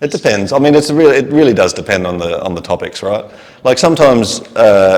It depends. I mean, it really does depend on the topics, right? Like sometimes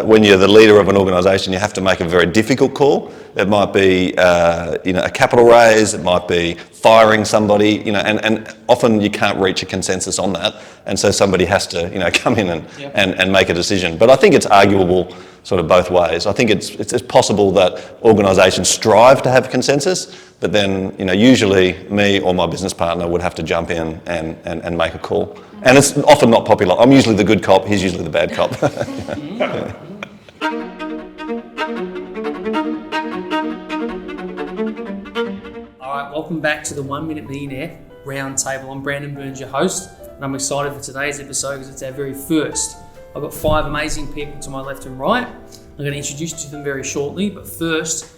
when you're the leader of an organisation, you have to make a very difficult call. It might be a capital raise. It might be firing somebody. And often you can't reach a consensus on that, and so somebody has to come in and make a decision. But I think it's arguable sort of both ways. I think it's possible that organisations strive to have consensus, but then usually me or my business partner would have to jump in and make a call. And it's often not popular. I'm usually the good cop, he's usually the bad cop. All right, welcome back to the 1 Minute Millionaire Roundtable. I'm Brandon Burns, your host, and I'm excited for today's episode because it's our very first. I've got 5 amazing people to my left and right. I'm going to introduce you to them very shortly, but first,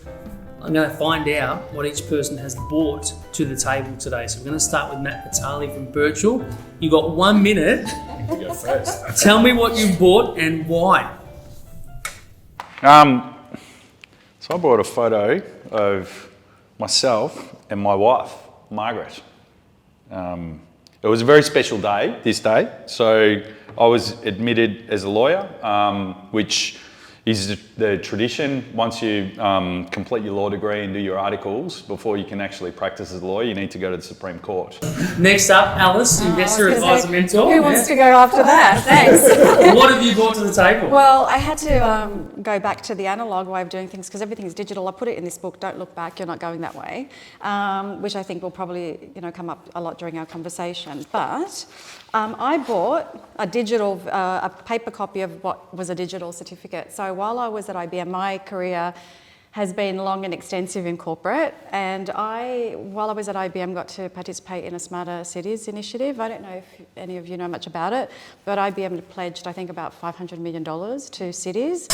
I'm going to find out what each person has brought to the table today. So we're going to start with Matt Vitale from Birchall. You've got 1 minute. You go first. Tell me what you bought and why. So I brought a photo of myself and my wife, Margaret. It was a very special day, this day. So I was admitted as a lawyer, which is the tradition. Once you complete your law degree and do your articles, before you can actually practice as a lawyer, you need to go to the Supreme Court. Next up, Alice, investor advisor mentor. Who wants to go after that? Thanks. What have you brought to the table? Well, I had to go back to the analogue way of doing things because everything is digital. I put it in this book, Don't Look Back, You're Not Going That Way, which I think will probably come up a lot during our conversation. But I bought a paper copy of what was a digital certificate. So while I was at IBM, my career has been long and extensive in corporate, and while I was at IBM, got to participate in a Smarter Cities initiative. I don't know if any of you know much about it, but IBM pledged, I think, about $500 million to cities.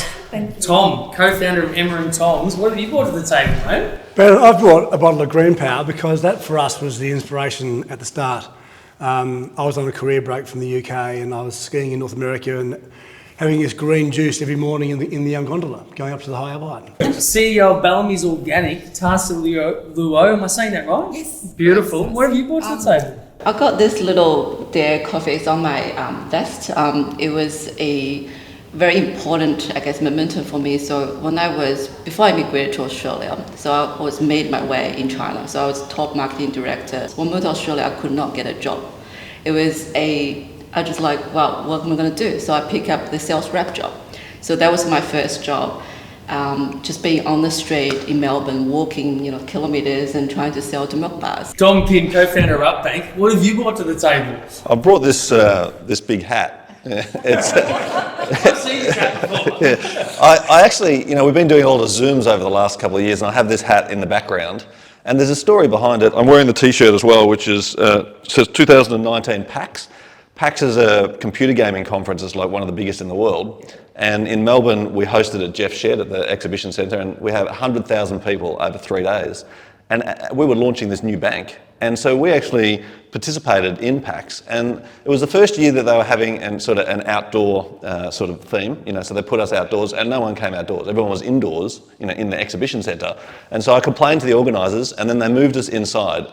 Tom, co-founder of Emma and Tom's, what have you brought to the table, mate? But I've brought a bottle of Green Power because that for us was the inspiration at the start. I was on a career break from the UK and I was skiing in North America and having this green juice every morning in the gondola, going up to the high Albion. CEO of Bellamy's Organic, Tarsa Luo, am I saying that right? Yes. Beautiful. What have you brought to the table? I got this little Dare coffee. It's on my vest. It was a very important, momentum for me. So before I immigrated to Australia, so I was made my way in China. So I was top marketing director. When I moved to Australia, I could not get a job. I just wow, what am I going to do? So I picked up the sales rep job. So that was my first job. Just being on the street in Melbourne, walking, kilometres and trying to sell to milk bars. Dom Kim, co-founder of Upbank. What have you brought to the table? I brought this big hat. I've seen this hat before. I actually, we've been doing a lot of Zooms over the last couple of years, and I have this hat in the background. And there's a story behind it. I'm wearing the T-shirt as well, which says 2019 PAX. PAX is a computer gaming conference. It's like one of the biggest in the world. And in Melbourne, we hosted at Jeff's Shed at the exhibition centre, and we have 100,000 people over 3 days. And we were launching this new bank. And so we actually participated in PAX, and it was the first year that they were having an outdoor sort of theme, so they put us outdoors and no one came outdoors. Everyone was indoors, in the exhibition centre. And so I complained to the organisers, and then they moved us inside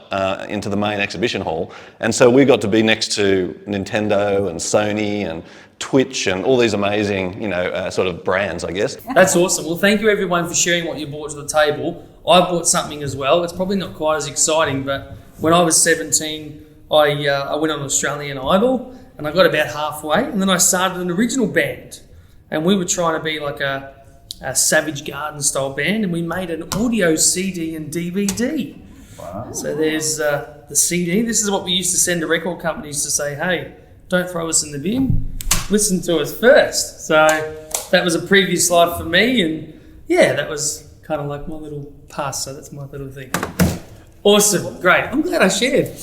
into the main exhibition hall. And so we got to be next to Nintendo and Sony and Twitch and all these amazing, sort of brands, I guess. That's awesome. Well, thank you everyone for sharing what you brought to the table. I bought something as well. It's probably not quite as exciting, but when I was 17, I went on Australian Idol and I got about halfway, and then I started an original band, and we were trying to be like a Savage Garden style band, and we made an audio CD and DVD. Wow. So there's the CD. This is what we used to send to record companies to say, hey, don't throw us in the bin, listen to us first. So that was a previous life for me, and yeah, that was kind of like my little past, so that's my little thing. Awesome, great. I'm glad I shared.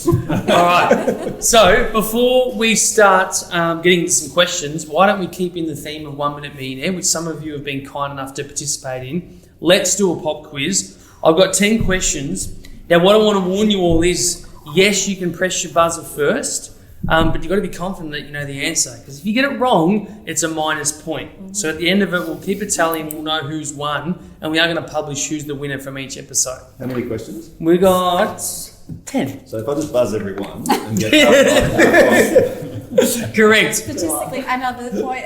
All right. So before we start getting into some questions, why don't we keep in the theme of 1 Minute Millionaire, which some of you have been kind enough to participate in. Let's do a pop quiz. I've got 10 questions. Now, what I want to warn you all is, yes, you can press your buzzer first, but you've got to be confident that you know the answer. Because if you get it wrong, it's a minus point. So at the end of it, we'll keep a tally and we'll know who's won. And we are going to publish who's the winner from each episode. How many questions? We got 10. So if I just buzz everyone and get half Correct. Statistically, another point.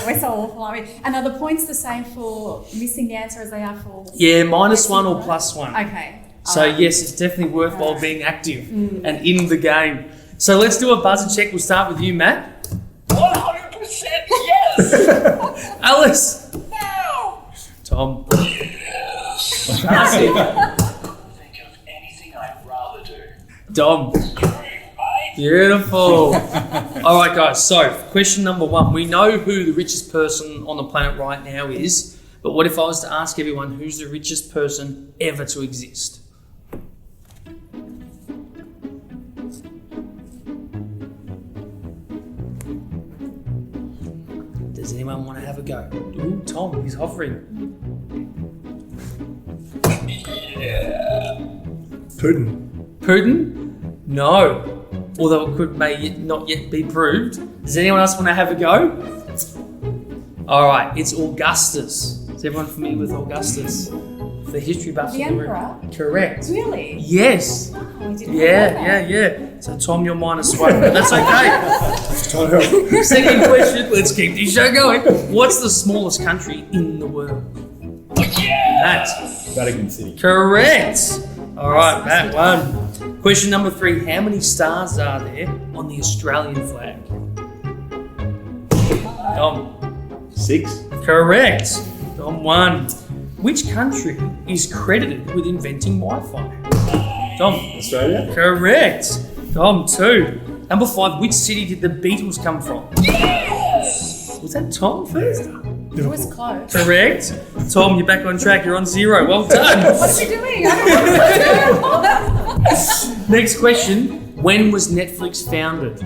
We're so awful, aren't we? Another point's the same for missing the answer as they are for. Yeah, -1 or +1. Okay. So yes, it's definitely worthwhile being active and in the game. So let's do a buzzer check. We'll start with you, Matt. 100% yes! Alice. No! Tom. Think of anything I'd rather do. Dom. Right? Beautiful. All right, guys. So question number 1. We know who the richest person on the planet right now is, but what if I was to ask everyone who's the richest person ever to exist? Does anyone want to have a go? Ooh, Tom, he's hovering. Putin. Putin? No. Although it may not yet be proved. Does anyone else want to have a go? All right, it's Augustus. Is everyone familiar with Augustus? The history buff. The Emperor? Correct. Really? Yes. Oh, we didn't know that. Yeah. So Tom, you're -1, but that's okay. Second question. Let's keep this show going. What's the smallest country in the world? Matt. Vatican City. Correct. All right, Matt won. Question number 3. How many stars are there on the Australian flag? Tom. 6. Correct. Tom 1. Which country is credited with inventing Wi-Fi? Tom. Australia? Correct. Tom 2. Number 5. Which city did the Beatles come from? Was that Tom first? It was close. Correct. Tom, you're back on track. You're on 0. Well done. What are we doing? I don't know. Next question. When was Netflix founded?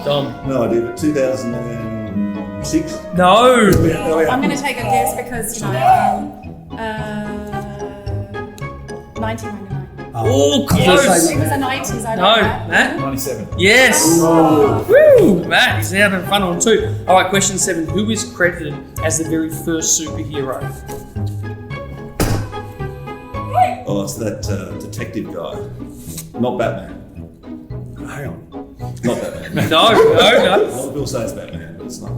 Tom. No idea, but 2006? No. I'm going to take a guess because, 1999. Oh, It close. was the 90s, I No, know that. Matt. 97. Yes. Woo. Matt, he's out in front on 2. All right, question 7. Who is credited as the very first superhero? Oh, it's that detective guy. Not Batman. Hang on. Not Batman. No. A lot of people say it's Batman, but it's not.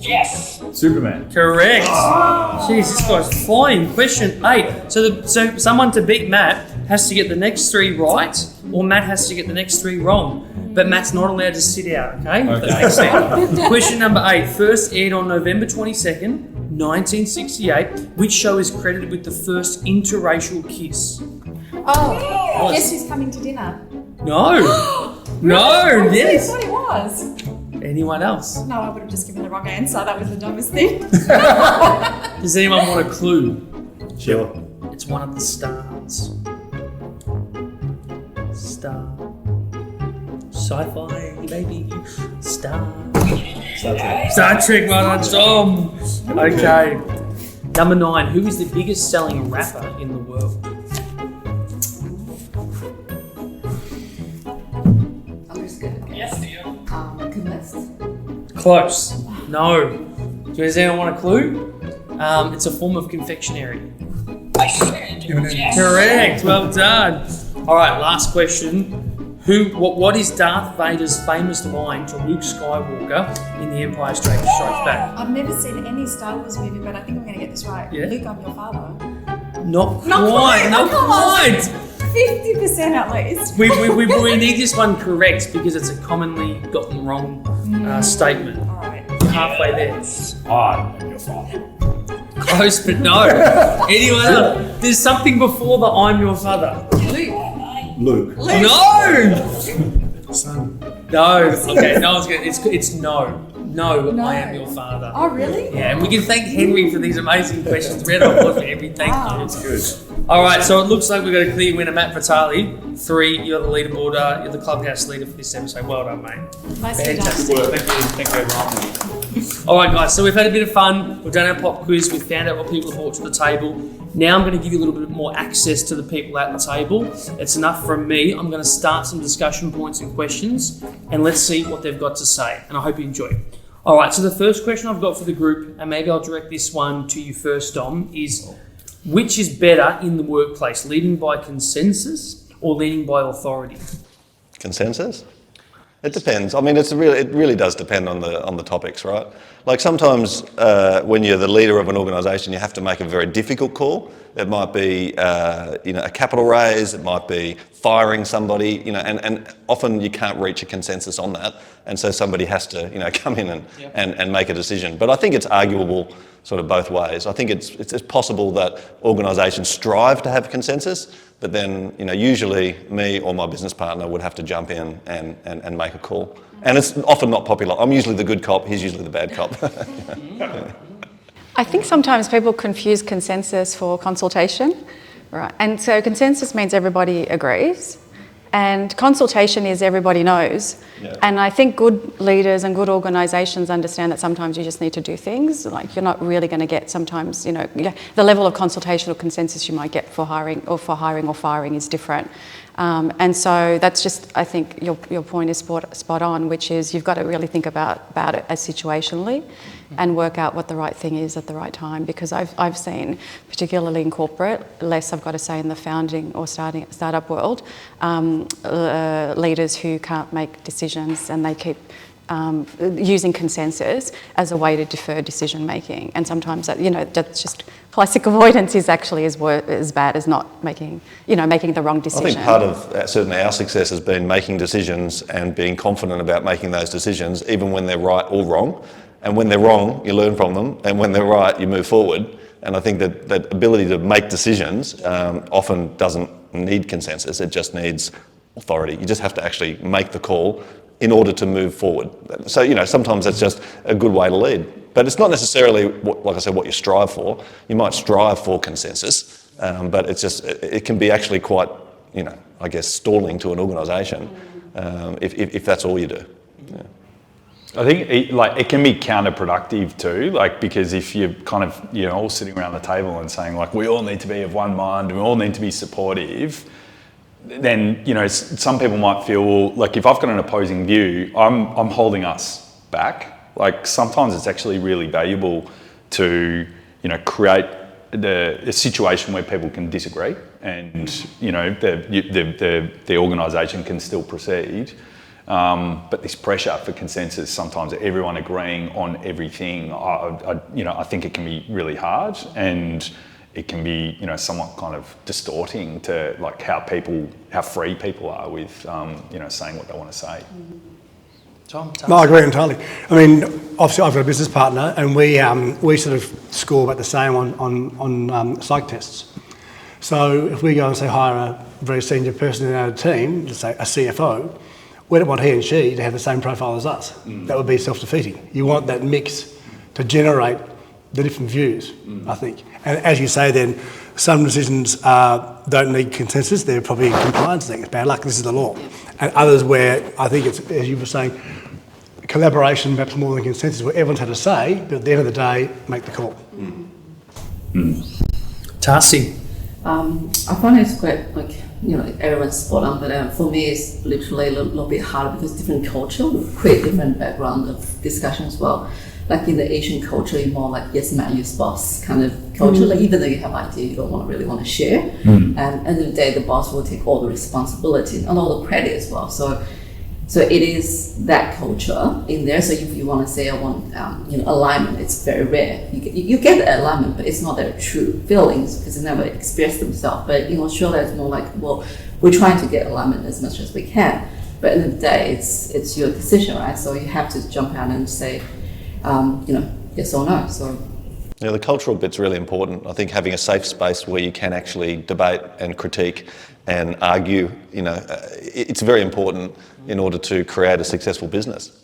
Yes! Superman. Correct. Jeez, this guy's flying. Question 8. So someone to beat Matt has to get the next 3 right, or Matt has to get the next 3 wrong. But Matt's not allowed to sit out, okay? That makes sense. Question number 8. First aired on November 22nd, 1968. Which show is credited with the first interracial kiss? Oh, guess who's coming to dinner? No. No, I really yes. thought it was. Anyone else? No, I would have just given the wrong answer. That was the dumbest thing. Does anyone want a clue? Sure. It's one of the stars. Star. Sci-fi, baby. Star. Star Trek. Star Trek, well done, Tom. Okay. Number 9. Who is the biggest selling rapper in the world? I'm just gonna guess. Yes, dear. Goodness. Close. No. Does anyone want a clue? It's a form of confectionery. I said yes! Correct. Well done. All right. Last question. What is Darth Vader's famous line to Luke Skywalker in The Empire Strikes Back? I've never seen any Star Wars movie, but I think I'm going to get this right. Yeah. Luke, I'm your father. Not Not quite. quite. Not Come on. quite. 50% at least. We need this one correct because it's a commonly gotten wrong statement. All right. You're halfway there. I am your father. Close, but no. Anyone else? There's something before the I'm your father. Luke. No! Son. No. Okay, no one's good. It's no. No, No. I am your father. Oh, really? Yeah, and we can thank Henry for these amazing questions. Round of applause for Henry. Thank you. It's good. All right, so it looks like we've got a clear winner, Matt Vitale. 3, you're the leaderboard. You're the clubhouse leader for this episode. Well done, mate. Nicely done. Fantastic. Thank you everyone. All right, guys, so we've had a bit of fun. We've done our pop quiz. We've found out what people have brought to the table. Now I'm going to give you a little bit more access to the people at the table. It's enough from me. I'm going to start some discussion points and questions, and let's see what they've got to say. And I hope you enjoy it. All right, so the first question I've got for the group, and maybe I'll direct this one to you first, Dom, is Which is better in the workplace, leading by consensus or leading by authority? Consensus? It depends. I mean, it really does depend on the topics, right? Like sometimes when you're the leader of an organisation, you have to make a very difficult call. It might be a capital raise. It might be firing somebody. And often you can't reach a consensus on that, and so somebody has to come in and make a decision. But I think it's arguable sort of both ways. I think it's possible that organisations strive to have consensus, but then usually me or my business partner would have to jump in and make a call. And it's often not popular. I'm usually the good cop, he's usually the bad cop. I think sometimes people confuse consensus for consultation, right? And so consensus means everybody agrees, and consultation is everybody knows. Yeah. And I think good leaders and good organisations understand that sometimes you just need to do things. Like you're not really going to get sometimes, the level of consultation or consensus you might get for hiring or firing is different. And so that's just, I think your point is spot on, which is you've got to really think about it as situationally and work out what the right thing is at the right time. Because I've seen, particularly in corporate, less I've got to say in the founding or startup world, leaders who can't make decisions and they keep using consensus as a way to defer decision making. And sometimes that's just classic avoidance is actually as bad as not making the wrong decision. I think part of certainly our success has been making decisions and being confident about making those decisions, even when they're right or wrong. And when they're wrong, you learn from them, and when they're right, you move forward. And I think that ability to make decisions often doesn't need consensus, it just needs authority. You just have to actually make the call in order to move forward. So, sometimes that's just a good way to lead. But it's not necessarily, like I said, what you strive for. You might strive for consensus, but it can be actually quite, stalling to an organisation if that's all you do. Yeah. I think it can be counterproductive too, because if you're kind of all sitting around the table and saying we all need to be of one mind, we all need to be supportive, then some people might feel if I've got an opposing view, I'm holding us back. Sometimes it's actually really valuable to create a situation where people can disagree and the organisation can still proceed. But this pressure for consensus, sometimes everyone agreeing on everything, I think it can be really hard, and it can be, somewhat kind of distorting to how free people are with, saying what they want to say. Tom, No, I agree entirely. I mean, obviously I've got a business partner, and we sort of score about the same on psych tests. So if we go and say hire a very senior person in our team, let's say a CFO, we don't want he and she to have the same profile as us. That would be self-defeating. You want that mix to generate the different views, I think. And as you say then, some decisions don't need consensus, they're probably compliance things, bad luck, this is the law. And others where I think it's, as you were saying, collaboration perhaps more than consensus, where everyone's had a say, but at the end of the day, make the call. Tarsi. I find it's quite everyone's spot on, but for me it's literally a little bit harder because different culture with quite different background of discussion as well. In the Asian culture, you're more yes man, yes boss kind of culture. Even though you have idea, you don't really want to share. And at the end of the day, the boss will take all the responsibility and all the credit as well. So it is that culture in there. So if you want to say I want alignment, it's very rare. You get the alignment, but it's not their true feelings because they never express themselves. But in Australia, it's more we're trying to get alignment as much as we can. But at the end of the day, it's your decision, right? So you have to jump out and say, yes or no. So. Yeah, the cultural bit's really important. I think having a safe space where you can actually debate and critique and argue, it's very important in order to create a successful business.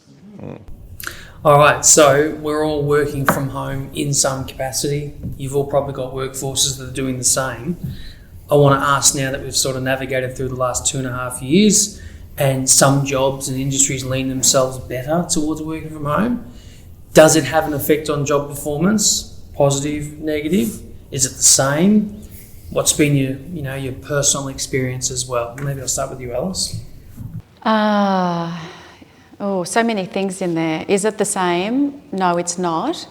All right, so we're all working from home in some capacity. You've all probably got workforces that are doing the same. I want to ask, now that we've sort of navigated through the last 2.5 years and some jobs and industries lean themselves better towards working from home, does it have an effect on job performance? Positive, negative? Is it the same? What's been your personal experience as well? Maybe I'll start with you, Alice. So many things in there. Is it the same? No, it's not.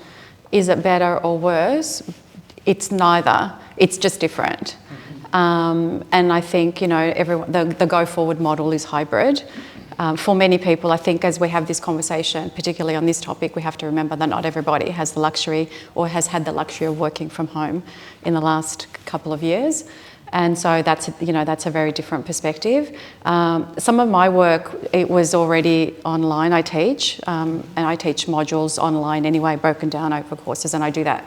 Is it better or worse? It's neither. It's just different. And I think, you know, the go forward model is hybrid. For many people, I think as we have this conversation, particularly on this topic, we have to remember that not everybody has the luxury or has had the luxury of working from home in the last couple of years. And so that's, you know, that's a very different perspective. Some of my work, it was already online. I teach, and I teach modules online anyway, broken down over courses, and I do that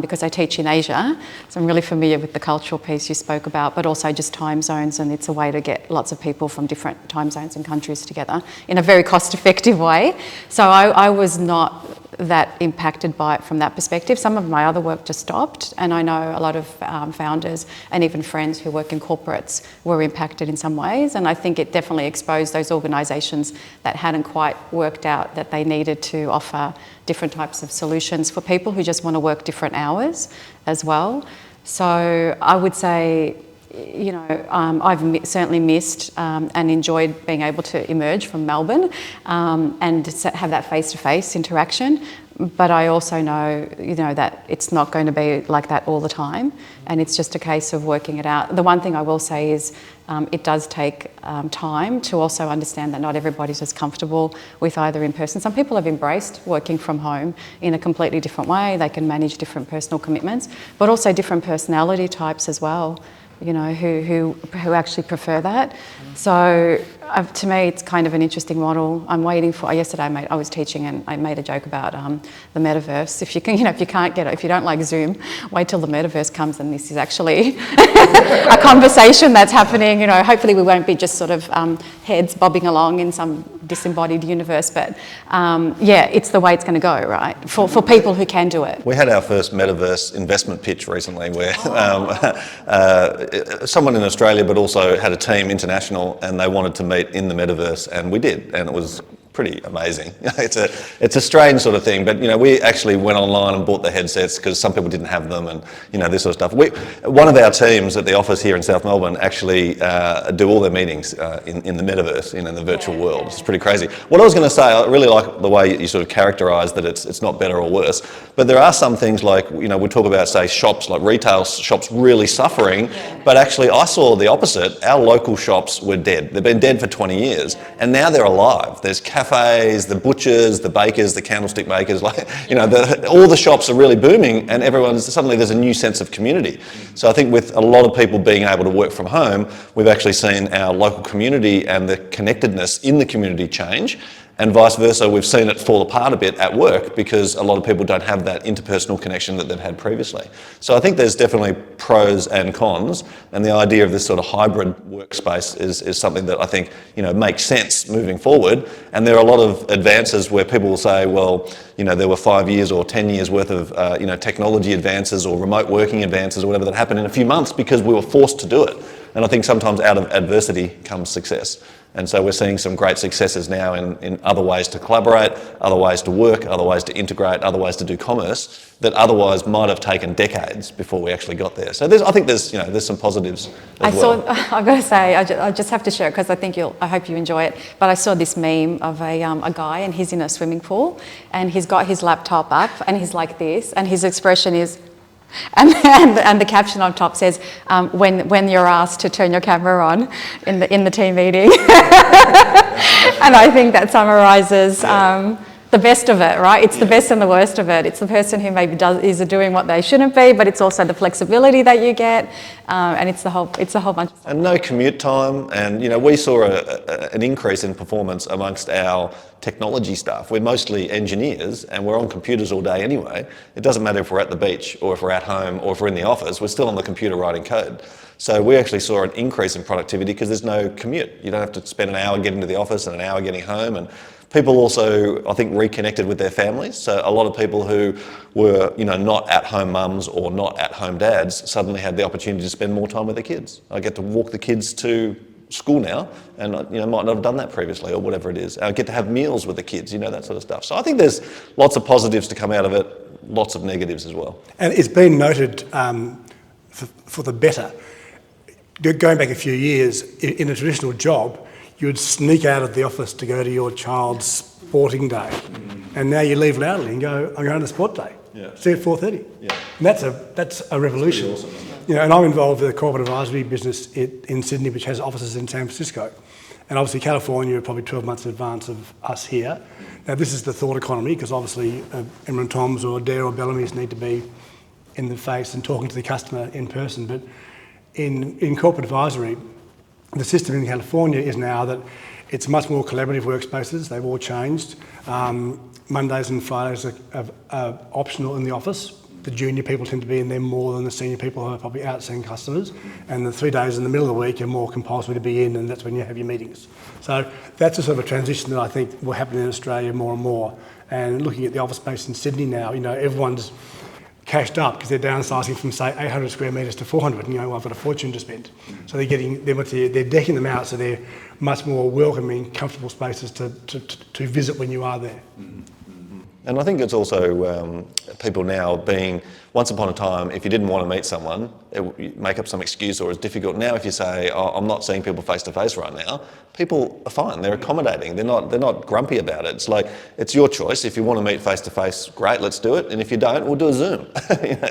because I teach in Asia. So I'm really familiar with the cultural piece you spoke about, but also just time zones, and it's a way to get lots of people from different time zones and countries together in a very cost-effective way. So I was not that impacted by it from that perspective. Some of my other work just stopped, and I know a lot of founders and even friends who work in corporates were impacted in some ways, and I think it definitely exposed those organisations that hadn't quite worked out that they needed to offer different types of solutions for people who just want to work different hours as well. So I would say, you know, I've certainly missed and enjoyed being able to emerge from Melbourne and have that face-to-face interaction. But I also know, you know, that it's not going to be like that all the time, and it's just a case of working it out. The one thing I will say is it does take time to also understand that not everybody's as comfortable with either in person. Some people have embraced working from home in a completely different way. They can manage different personal commitments, but also different personality types as well, you know, who actually prefer that. So to me, it's kind of an interesting model. I'm waiting for. Yesterday, I was teaching and I made a joke about the metaverse. If you can, you know, if you don't like Zoom, wait till the metaverse comes, and this is actually a conversation that's happening. You know, hopefully we won't be just sort of heads bobbing along in some disembodied universe, but yeah, it's the way it's going to go, right? For people who can do it. We had our first metaverse investment pitch recently where someone in Australia but also had a team international, and they wanted to meet in the metaverse, and we did, and it was pretty amazing. It's a strange sort of thing, but you know, we actually went online and bought the headsets because some people didn't have them, and you know, this sort of stuff. One of our teams at the office here in South Melbourne actually do all their meetings in the metaverse, in the virtual world. It's pretty crazy. What I was going to say, I really like the way you sort of characterise that it's not better or worse, but there are some things like, you know, we talk about, say, shops, like retail shops really suffering, but actually I saw the opposite. Our local shops were dead. They've been dead for 20 years, and now they're alive. There's cafes, the butchers, the bakers, the candlestick makers, like, you know, all the shops are really booming, and suddenly there's a new sense of community. So I think with a lot of people being able to work from home, we've actually seen our local community and the connectedness in the community change. And vice versa, we've seen it fall apart a bit at work because a lot of people don't have that interpersonal connection that they've had previously. So I think there's definitely pros and cons, and the idea of this sort of hybrid workspace is something that I think, you know, makes sense moving forward. And there are a lot of advances where people will say, well, you know, there were 5 years or 10 years worth of you know, technology advances or remote working advances or whatever that happened in a few months because we were forced to do it. And I think sometimes out of adversity comes success. And so we're seeing some great successes now in other ways to collaborate, other ways to work, other ways to integrate, other ways to do commerce that otherwise might have taken decades before we actually got there. So I think there's some positives as well. I've got to say, I just have to share it because I hope you enjoy it. But I saw this meme of a guy, and he's in a swimming pool, and he's got his laptop up, and he's like this, and his expression is, and the caption on top says, when you're asked to turn your camera on in the team meeting. And I think that summarises the best of it, right? It's the best and the worst of it. It's the person who maybe is doing what they shouldn't be, but it's also the flexibility that you get, and it's a whole bunch of stuff. And no commute time, and you know, we saw an increase in performance amongst our technology staff. We're mostly engineers, and we're on computers all day anyway. It doesn't matter if we're at the beach or if we're at home or if we're in the office, we're still on the computer writing code. So we actually saw an increase in productivity because there's no commute. You don't have to spend an hour getting to the office and an hour getting home. And people also, I think, reconnected with their families. So a lot of people who were, you know, not at-home mums or not at-home dads suddenly had the opportunity to spend more time with their kids. I get to walk the kids to school now, and you know, might not have done that previously or whatever it is. I get to have meals with the kids, you know, that sort of stuff. So I think there's lots of positives to come out of it, lots of negatives as well. And it's been noted for the better. Going back a few years, in a traditional job, you would sneak out of the office to go to your child's sporting day, and now you leave loudly and go, I'm going to sport day. Yeah. See you at 4:30. Yeah. And that's a revolution. and I'm involved with a corporate advisory business in Sydney, which has offices in San Francisco. And obviously California are probably 12 months in advance of us here. Now this is the thought economy, because obviously Emma and Tom's or Dare or Bellamy's need to be in the face and talking to the customer in person. But in corporate advisory, the system in California is now that it's much more collaborative workspaces. They've all changed. Mondays and Fridays are optional in the office. The junior people tend to be in there more than the senior people who are probably out seeing customers. And the 3 days in the middle of the week are more compulsory to be in, and that's when you have your meetings. So that's a sort of a transition that I think will happen in Australia more and more. And looking at the office space in Sydney now, everyone's cashed up because they're downsizing from, say, 800 square metres to 400. I've got a fortune to spend. So they're decking them out, so they're much more welcoming, comfortable spaces to visit when you are there. And I think it's also people now being, once upon a time, if you didn't want to meet someone, you make up some excuse or it's difficult. Now if you say, I'm not seeing people face to face right now, people are fine, they're accommodating, they're not grumpy about it. It's like, it's your choice. If you want to meet face to face, great, let's do it. And if you don't, we'll do a Zoom.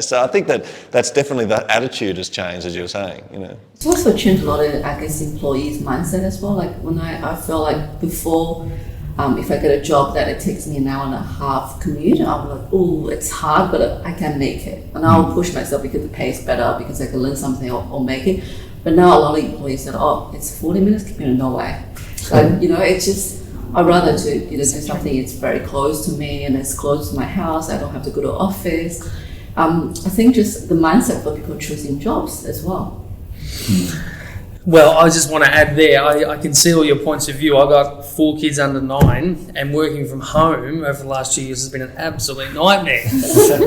So I think that's definitely, that attitude has changed, as you were saying. It's also changed a lot of, I guess, employees' mindset as well. Like when I feel like before, if I get a job that it takes me an hour and a half commute, I'm like, oh, it's hard, but I can make it. And I'll push myself because the pay is better, because I can learn something or make it. But now a lot of employees said, oh, it's 40 minutes commute, no way. So, it's just, I'd rather do something that's very close to me and it's close to my house. I don't have to go to the office. I think just the mindset for people choosing jobs as well. Well, I just want to add there, I can see all your points of view. I've got 4 kids under 9, and working from home over the last 2 years has been an absolute nightmare.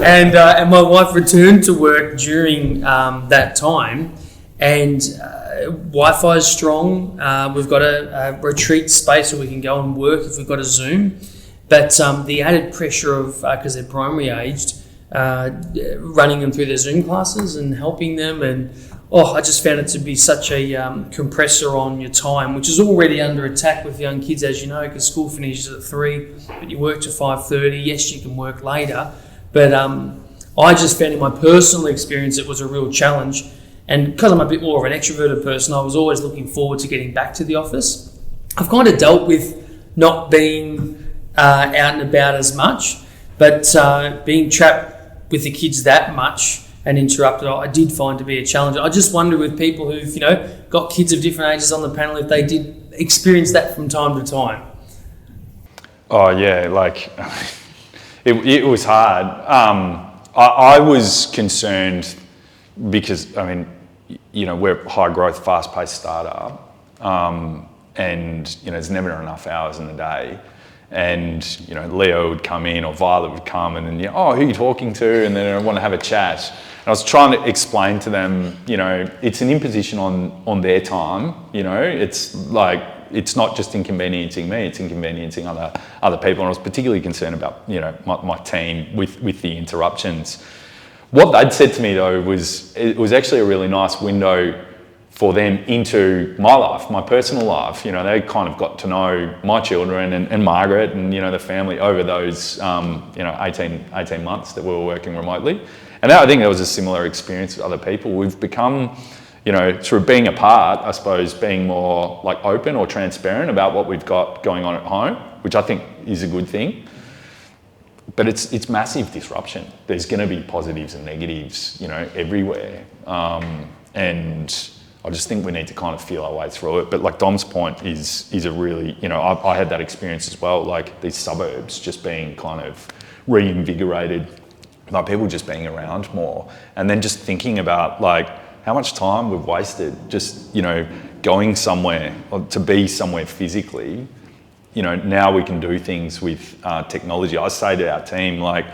And my wife returned to work during that time, and Wi-Fi is strong. We've got a retreat space where we can go and work if we've got a Zoom. But the added pressure of, because they're primary aged, running them through their Zoom classes and helping them, and I just found it to be such a compressor on your time, which is already under attack with young kids, as you know, because school finishes at 3, but you work to 5:30. Yes, you can work later, but I just found in my personal experience it was a real challenge. And because I'm a bit more of an extroverted person, I was always looking forward to getting back to the office. I've kind of dealt with not being out and about as much, but being trapped with the kids that much and interrupted, I did find to be a challenge. I just wonder with people who've, got kids of different ages on the panel, if they did experience that from time to time. Oh yeah, it was hard. I was concerned because, we're a high growth, fast paced startup, and, there's never enough hours in the day. And, Leo would come in or Violet would come and then, who are you talking to? And then I want to have a chat. And I was trying to explain to them, it's an imposition on their time. It's like, it's not just inconveniencing me, it's inconveniencing other people. And I was particularly concerned about, my team with the interruptions. What they'd said to me though it was actually a really nice window for them into my life, my personal life. They kind of got to know my children and Margaret and, the family over those, 18 months that we were working remotely. And I think there was a similar experience with other people. We've become, through being apart, I suppose, being more like open or transparent about what we've got going on at home, which I think is a good thing. But it's massive disruption. There's going to be positives and negatives, everywhere. And I just think we need to kind of feel our way through it. But like Dom's point is a really, I had that experience as well, like these suburbs just being kind of reinvigorated, like people just being around more. And then just thinking about like how much time we've wasted just, going somewhere or to be somewhere physically. Now we can do things with technology. I say to our team, like,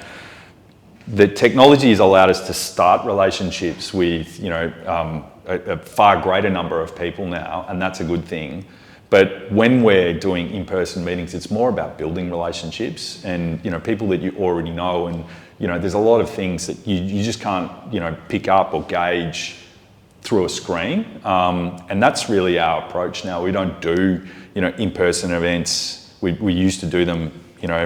the technology has allowed us to start relationships with, a far greater number of people now, and that's a good thing. But when we're doing in-person meetings, it's more about building relationships and, people that you already know. And, there's a lot of things that you just can't, pick up or gauge through a screen. And that's really our approach now. We don't do, in-person events. We used to do them,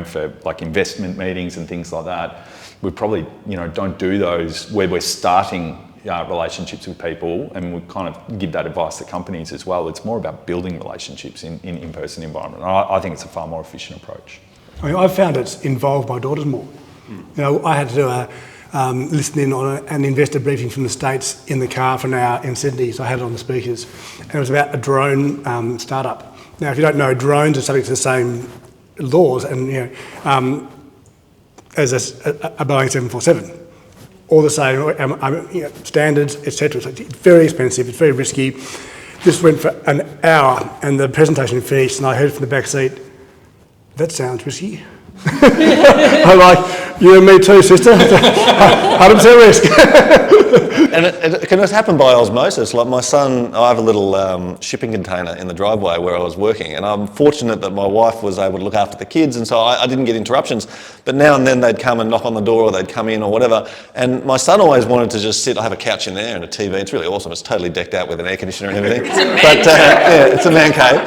for like investment meetings and things like that. We probably, don't do those where we're starting relationships with people, and we kind of give that advice to companies as well. It's more about building relationships in in-person environment. I think it's a far more efficient approach. I mean, I've found it's involved my daughters more. You know, I had to do listen in on an investor briefing from the States in the car for an hour in Sydney, so I had it on the speakers, and it was about a drone startup. Now, if you don't know, drones are subject to the same laws and as a Boeing 747, all the same standards, etc. So it's very expensive, it's very risky. This went for an hour, and the presentation finished, and I heard from the back seat, "That sounds risky." I'm like, "You and me too, sister." 100% risk. And it can just happen by osmosis. Like my son, I have a little shipping container in the driveway where I was working, and I'm fortunate that my wife was able to look after the kids, and so I didn't get interruptions. But now and then they'd come and knock on the door, or they'd come in or whatever, and my son always wanted to just sit. I have a couch in there and a TV. It's really awesome. It's totally decked out with an air conditioner and everything. But yeah, it's a man cave.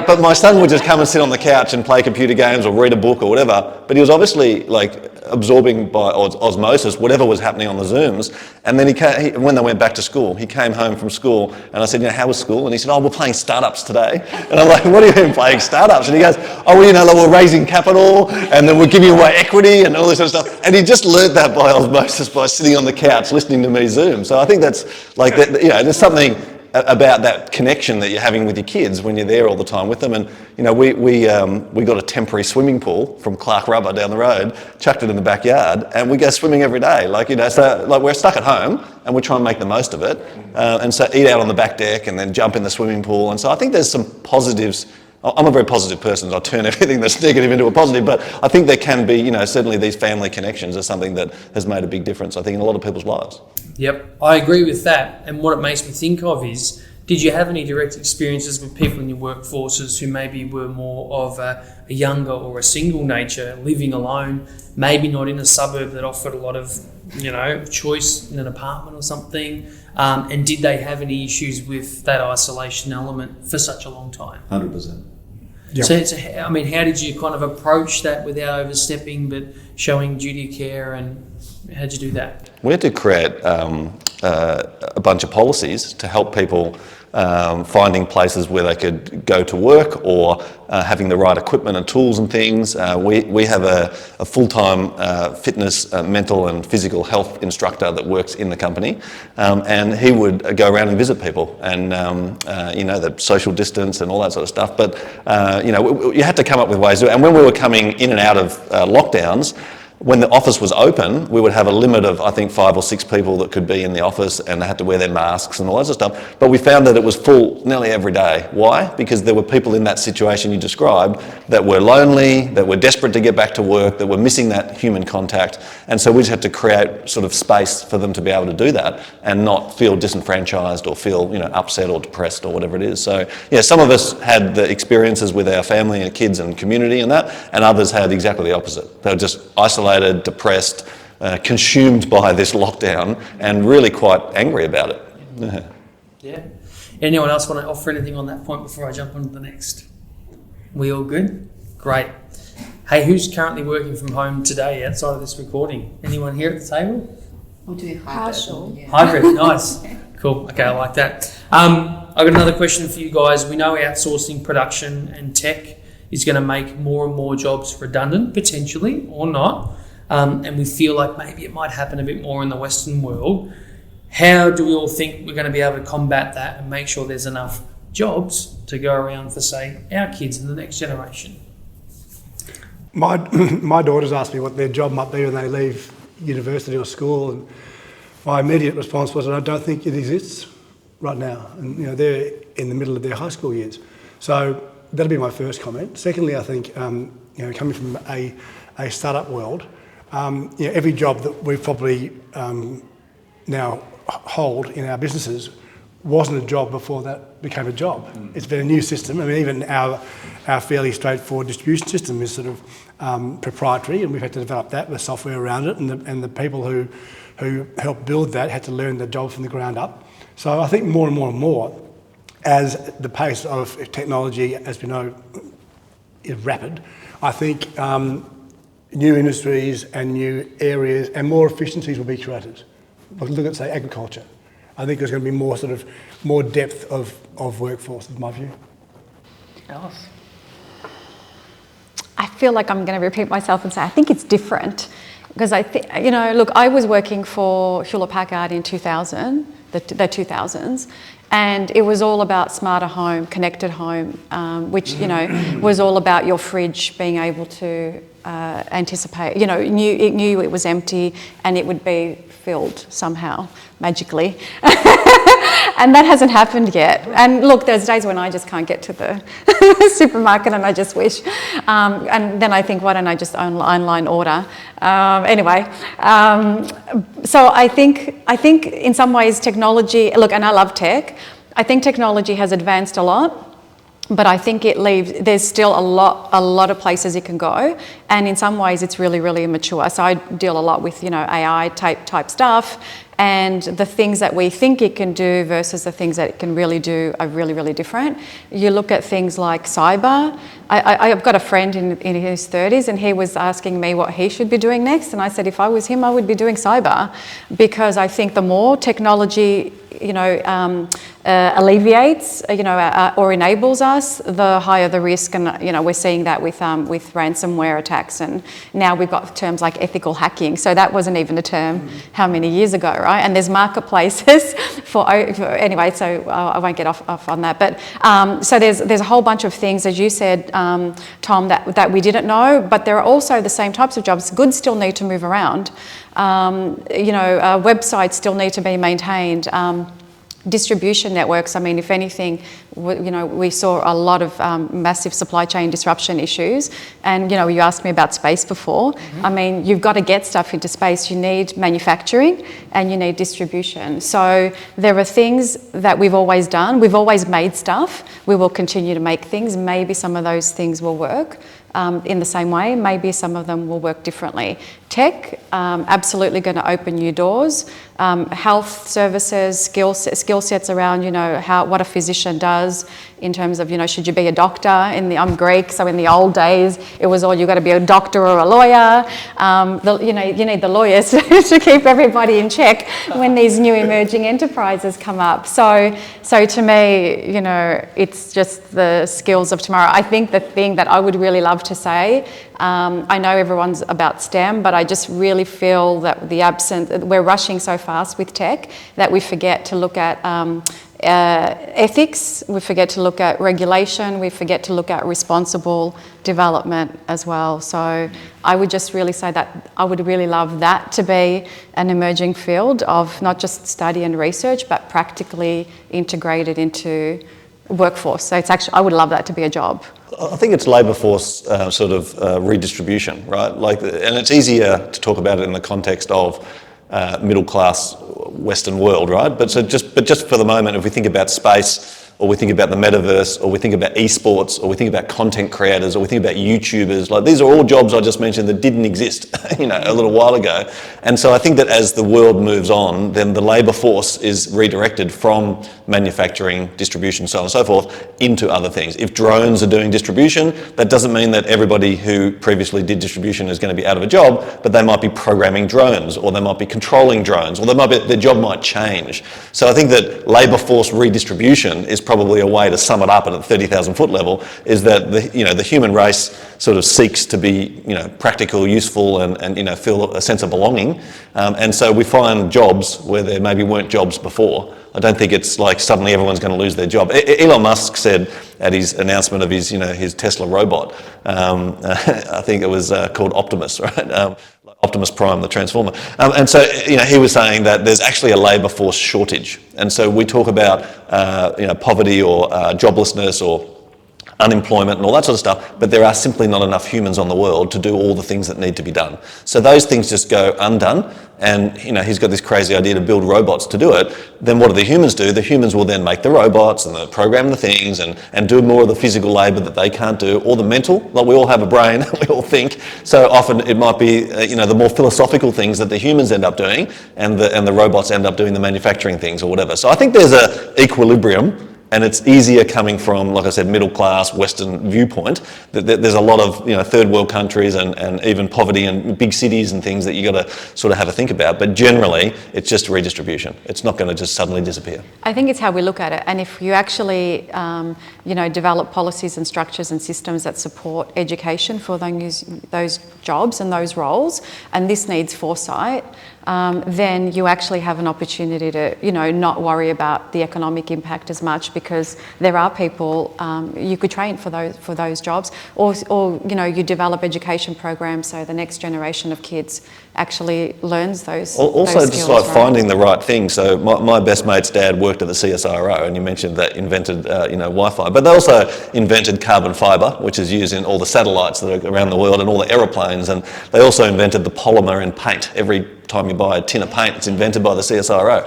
But my son would just come and sit on the couch and play computer games or read a book or whatever. But he was obviously like absorbing by osmosis whatever was happening on the Zooms. And then when they went back to school, he came home from school, and I said, "How was school?" And he said, "Oh, we're playing startups today." And I'm like, "What do you mean playing startups?" And he goes, "Oh, well, like we're raising capital, and then we're giving away equity and all this sort of stuff." And he just learnt that by osmosis by sitting on the couch listening to me Zoom. So I think that's like that, there's something about that connection that you're having with your kids when you're there all the time with them. And we got a temporary swimming pool from Clark Rubber down the road, chucked it in the backyard, and we go swimming every day. So we're stuck at home and we try and make the most of it, and so eat out on the back deck and then jump in the swimming pool. And so I think there's some positives. I'm a very positive person. I turn everything that's negative into a positive, but I think there can be, certainly these family connections are something that has made a big difference, I think, in a lot of people's lives. Yep, I agree with that. And what it makes me think of is, did you have any direct experiences with people in your workforces who maybe were more of a younger or a single nature, living alone, maybe not in a suburb that offered a lot of, choice in an apartment or something? And did they have any issues with that isolation element for such a long time? 100%. Yep. So, how did you kind of approach that without overstepping, but showing duty of care, and how'd you do that? We had to create a bunch of policies to help people finding places where they could go to work, or having the right equipment and tools and things. We have a full-time fitness, mental and physical health instructor that works in the company, and he would go around and visit people, and the social distance and all that sort of stuff. But you had to come up with ways to do it. And when we were coming in and out of lockdowns, when the office was open, we would have a limit of, I think, 5 or 6 people that could be in the office, and they had to wear their masks and all that sort of stuff. But we found that it was full nearly every day. Why? Because there were people in that situation you described that were lonely, that were desperate to get back to work, that were missing that human contact. And so we just had to create sort of space for them to be able to do that and not feel disenfranchised or feel, upset or depressed or whatever it is. So, some of us had the experiences with our family and kids and community and that, and others had exactly the opposite. They were just isolated, depressed, consumed by this lockdown, and really quite angry about it. Yeah. Anyone else want to offer anything on that point before I jump on to the next? We all good? Great. Hey, who's currently working from home today outside of this recording? Anyone here at the table? We'll do hybrid. Partial. Yeah. Hybrid, nice. Cool. Okay, I like that. I've got another question for you guys. We know outsourcing production and tech is going to make more and more jobs redundant, potentially, or not. And we feel like maybe it might happen a bit more in the Western world. How do we all think we're going to be able to combat that and make sure there's enough jobs to go around for, say, our kids in the next generation? My daughters asked me what their job might be when they leave university or school, and my immediate response was, I don't think it exists right now. And they're in the middle of their high school years. So that'll be my first comment. Secondly, I think, coming from a startup world, every job that we probably now hold in our businesses wasn't a job before that became a job. It's been a new system. I mean, even our fairly straightforward distribution system is sort of proprietary, and we've had to develop that with software around it, and the people who helped build that had to learn the job from the ground up. So I think more and more, as the pace of technology, as we know, is rapid, I think new industries and new areas and more efficiencies will be created. Look at, say, agriculture. I think there's going to be more depth of workforce, is my view. Alice? I feel like I'm going to repeat myself and say I think it's different because I think, look, I was working for Hewlett-Packard in 2000, the 2000s, and it was all about smarter home, connected home, which, was all about your fridge being able to anticipate, it knew it was empty and it would be filled somehow, magically. And that hasn't happened yet. And look, there's days when I just can't get to the supermarket and I just wish. And then I think, why don't I just online order? So I think in some ways technology, look, and I love tech, I think technology has advanced a lot. But I think there's still a lot of places it can go. And in some ways it's really, really immature. So I deal a lot with, AI type stuff, and the things that we think it can do versus the things that it can really do are really, really different. You look at things like cyber. I've got a friend in his 30s and he was asking me what he should be doing next. And I said, if I was him, I would be doing cyber, because I think the more technology alleviates, or enables us, the higher the risk. And, we're seeing that with ransomware attacks. And now we've got terms like ethical hacking. So that wasn't even a term how many years ago, right? And there's marketplaces anyway, so I won't get off on that. But so there's a whole bunch of things, as you said, Tom, that we didn't know, but there are also the same types of jobs. Goods still need to move around. Websites still need to be maintained. Distribution networks, I mean, if anything, we saw a lot of massive supply chain disruption issues. And, you asked me about space before. Mm-hmm. I mean, you've got to get stuff into space. You need manufacturing and you need distribution. So there are things that we've always done. We've always made stuff. We will continue to make things. Maybe some of those things will work in the same way. Maybe some of them will work differently. Tech, absolutely going to open new doors. Health services, skill sets around, what a physician does in terms of, should you be a doctor? I'm Greek, so in the old days, it was all you got to be a doctor or a lawyer. You need the lawyers to keep everybody in check when these new emerging enterprises come up. So to me, it's just the skills of tomorrow. I think the thing that I would really love to say, I know everyone's about STEM, but I just really feel that we're rushing so fast with tech that we forget to look at ethics, we forget to look at regulation, we forget to look at responsible development as well. So I would just really say that I would really love that to be an emerging field of not just study and research, but practically integrated into workforce. So I would love that to be a job. I think it's labour force redistribution, right? And it's easier to talk about it in the context of middle class Western world, right? But just for the moment, if we think about space, or we think about the metaverse, or we think about esports, or we think about content creators, or we think about YouTubers, these are all jobs I just mentioned that didn't exist, a little while ago. And so I think that as the world moves on, then the labour force is redirected from manufacturing, distribution, so on and so forth, into other things. If drones are doing distribution, that doesn't mean that everybody who previously did distribution is going to be out of a job, but they might be programming drones, or they might be controlling drones, or their job might change. So I think that labour force redistribution is probably a way to sum it up at a 30,000 foot level, is that the human race sort of seeks to be practical, useful, and feel a sense of belonging, and so we find jobs where there maybe weren't jobs before. I don't think it's like suddenly everyone's going to lose their job. Elon Musk said at his announcement of his Tesla robot, I think it was called Optimus, right? Optimus Prime, the Transformer. And so, he was saying that there's actually a labour force shortage. And so we talk about, poverty or joblessness or unemployment and all that sort of stuff, but there are simply not enough humans on the world to do all the things that need to be done. So those things just go undone, and he's got this crazy idea to build robots to do it. Then what do the humans do? The humans will then make the robots and program the things and do more of the physical labour that they can't do, or the mental. We all have a brain, we all think. So often it might be the more philosophical things that the humans end up doing, and the robots end up doing the manufacturing things or whatever. So I think there's an equilibrium And it's easier coming from, like I said, middle class Western viewpoint. There's a lot of third world countries and even poverty in big cities and things that you got to sort of have a think about. But generally, it's just redistribution. It's not going to just suddenly disappear. I think it's how we look at it. And if you actually, develop policies and structures and systems that support education for those jobs and those roles, and this needs foresight, then you actually have an opportunity to, not worry about the economic impact as much, because there are people you could train for those jobs, or you develop education programs so the next generation of kids actually learns those. Also, those just skills, like finding the right thing. So my best mate's dad worked at the CSIRO, and you mentioned that invented Wi-Fi, but they also invented carbon fibre, which is used in all the satellites that are around the world and all the aeroplanes, and they also invented the polymer in paint. Every time you buy a tin of paint, it's invented by the CSIRO.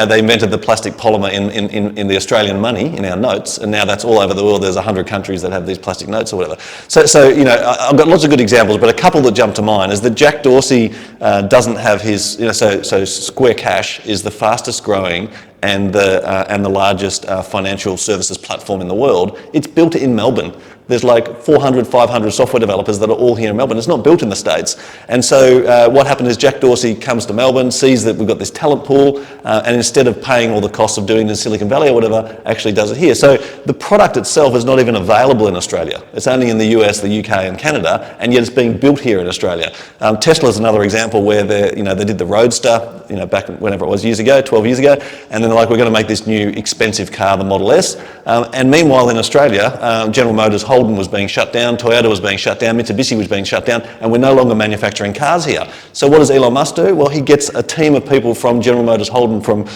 They invented the plastic polymer in the Australian money, in our notes, and now that's all over the world. There's 100 countries that have these plastic notes or whatever. So I've got lots of good examples, but a couple that jump to mind is that Jack Dorsey doesn't have his, so Square Cash is the fastest growing and the largest financial services platform in the world. It's built in Melbourne. There's like 400, 500 software developers that are all here in Melbourne. It's not built in the States. And so what happened is Jack Dorsey comes to Melbourne, sees that we've got this talent pool, and instead of paying all the costs of doing it in Silicon Valley or whatever, actually does it here. So the product itself is not even available in Australia. It's only in the US, the UK and Canada, and yet it's being built here in Australia. Tesla's another example where they did the Roadster, back whenever it was, 12 years ago, and then they're like, we're going to make this new expensive car, the Model S. And meanwhile in Australia, General Motors Holden was being shut down, Toyota was being shut down, Mitsubishi was being shut down, and we're no longer manufacturing cars here. So what does Elon Musk do? Well, he gets a team of people from General Motors Holden from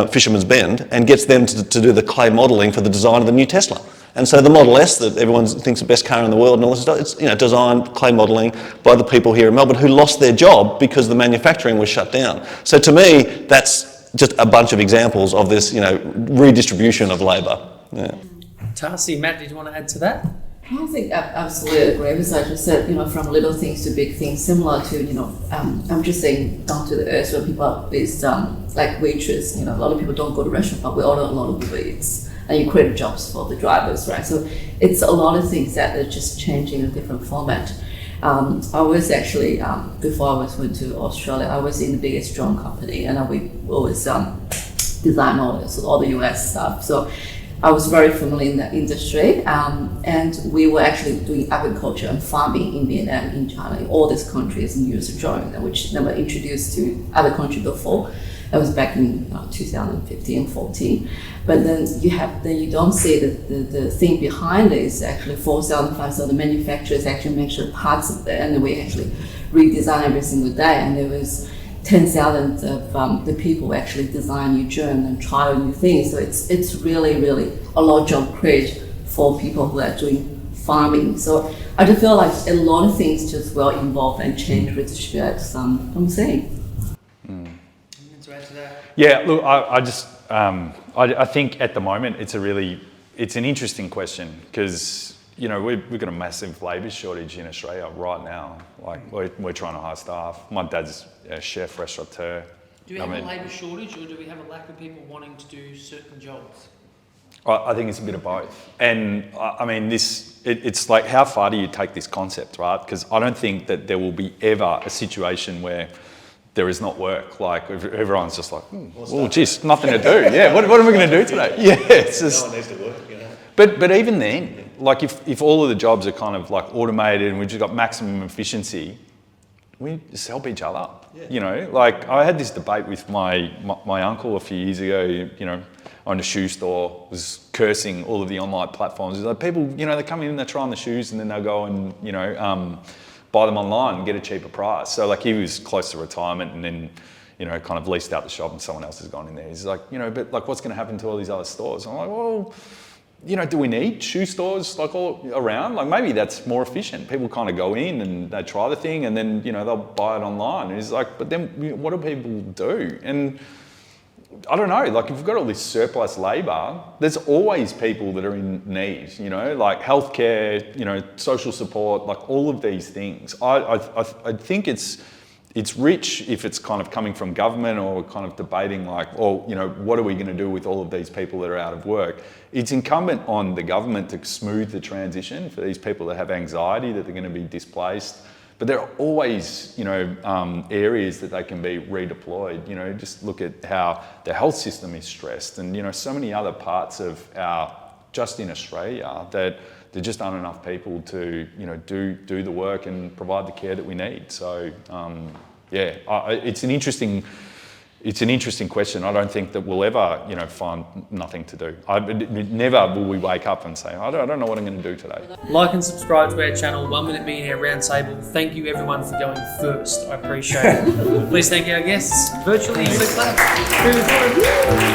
Fisherman's Bend and gets them to do the clay modelling for the design of the new Tesla. And so the Model S that everyone thinks the best car in the world and all this stuff, it's designed, clay modelling by the people here in Melbourne who lost their job because the manufacturing was shut down. So to me, that's just a bunch of examples of this, redistribution of labour. Yeah. Tarsi, Matt, did you want to add to that? I think I absolutely agree with what you said, from little things to big things, similar to, I'm just saying down to the earth where people is like waitress, a lot of people don't go to restaurant, but we order a lot of Uber Eats, and you create jobs for the drivers, right? So it's a lot of things that are just changing in a different format. I was actually, before I went to Australia, I was in the biggest drone company, and we always design all the US stuff. So I was very familiar in that industry, and we were actually doing agriculture and farming in Vietnam, in China, in all these countries, and use a drone, which never introduced to other countries before. That was back in 2015, 14. But then you don't see the thing behind it is actually 4,000, 5,000 manufacturers actually make sure parts of it, and we actually redesign every single day. And there was 10,000 of the people actually design new drone and try new things. So it's really, really a lot of job creation for people who are doing farming. So I just feel like a lot of things just will evolve and change, redistribute. I'm saying. Yeah, look, I think at the moment it's an interesting question because we've got a massive labour shortage in Australia right now. Like we're trying to hire staff. My dad's a chef restaurateur. Do we have a labour shortage, or do we have a lack of people wanting to do certain jobs? I think it's a bit of both. And I mean, it's like, how far do you take this concept, right? Because I don't think that there will be ever a situation where there is not work. Like everyone's just like, oh, geez, nothing to do. Yeah, what are we going to do today? Yeah, it's just. No one needs to work. But even then, like if all of the jobs are kind of like automated and we've just got maximum efficiency, we just help each other. Yeah. Like I had this debate with my uncle a few years ago. Owned a shoe store, was cursing all of the online platforms. It's like people, they come in and they try on the shoes and then they'll go and buy them online and get a cheaper price. So like he was close to retirement and then, kind of leased out the shop and someone else has gone in there. He's like, but like what's going to happen to all these other stores? I'm like, well, do we need shoe stores like all around? Like maybe that's more efficient. People kind of go in and they try the thing and then, they'll buy it online. And he's like, but then what do people do? And I don't know, like if we've got all this surplus labour, there's always people that are in need, like healthcare, social support, like all of these things. I think it's it's rich if it's kind of coming from government or kind of debating like, oh, you know, what are we going to do with all of these people that are out of work? It's incumbent on the government to smooth the transition for these people that have anxiety that they're going to be displaced. But there are always, you know, areas that they can be redeployed. You know, just look at how the health system is stressed, and you know, so many other parts of just in Australia that there just aren't enough people to, you know, do the work and provide the care that we need. So, it's an interesting question. I don't think that we'll ever, you know, find nothing to do. Never will we wake up and say, I don't know what I'm going to do today. Like and subscribe to our channel, 1 Minute Millionaire Roundtable. Thank you everyone for going first. I appreciate it. Please thank our guests virtually. So clap.